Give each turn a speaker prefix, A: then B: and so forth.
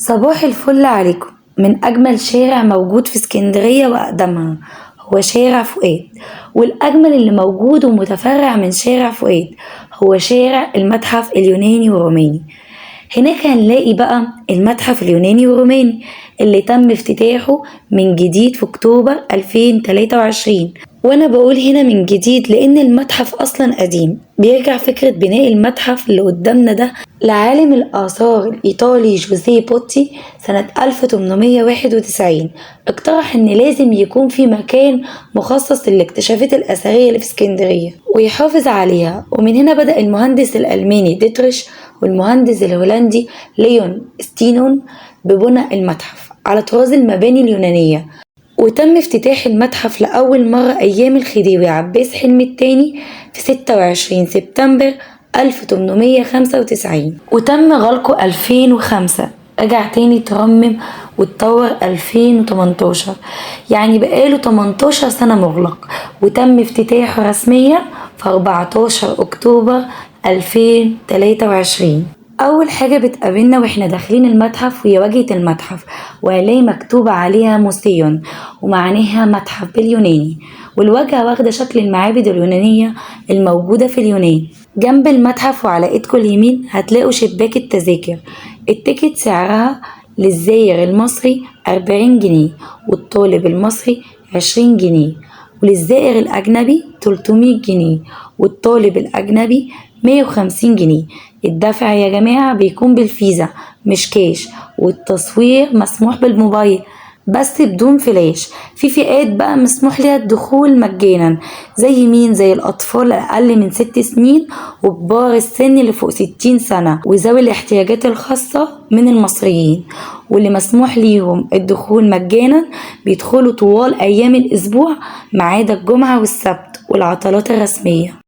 A: صباح الفل عليكم. من أجمل شارع موجود في اسكندرية وأقدمها هو شارع فؤاد، والأجمل اللي موجود ومتفرع من شارع فؤاد هو شارع المتحف اليوناني والروماني. هناك هنلاقي بقى المتحف اليوناني والروماني اللي تم افتتاحه من جديد في أكتوبر 2023. وأنا بقول هنا من جديد لأن المتحف أصلا قديم، بيرجع فكرة بناء المتحف اللي قدامنا ده لعالم الآثار الإيطالي جوزيه بوتي سنة 1891. اقترح إن لازم يكون في مكان مخصص للاكتشافات الأثرية اللي في اسكندرية ويحافظ عليها، ومن هنا بدأ المهندس الألماني ديتريش والمهندس الهولندي ليون ستينون ببناء المتحف على طراز المباني اليونانية. وتم افتتاح المتحف لأول مرة أيام الخديوي عباس حلمي الثاني في 26 سبتمبر 1895، وتم غلقه 2005. رجع تاني ترمم واتطور 2018، يعني بقاله 18 سنة مغلق، وتم افتتاحه رسميا في 14 أكتوبر 2023. أول حاجة بتقابلنا وإحنا داخلين المتحف وهي واجهة المتحف، وهنلاقي مكتوبة عليها موسيون ومعناها متحف باليوناني، والواجهة واخدة شكل المعابد اليونانية الموجودة في اليونان. جنب المتحف وعلى ايدكم اليمين هتلاقوا شباك التذاكر. التيكت سعرها للزائر المصري 40 جنيه، والطالب المصري 20 جنيه، وللزائر الأجنبي 300 جنيه، والطالب الأجنبي 150 جنيه. الدفع يا جماعة بيكون بالفيزا مش كاش، والتصوير مسموح بالموبايل بس بدون فلاش. في فئات بقى مسموح لها الدخول مجانا، زي مين؟ زي الأطفال أقل من 6 سنين، وكبار السن اللي فوق 60 سنة، وذوي الاحتياجات الخاصة من المصريين. واللي مسموح ليهم الدخول مجانا بيدخلوا طوال أيام الأسبوع ما عدا الجمعة والسبت والعطلات الرسمية.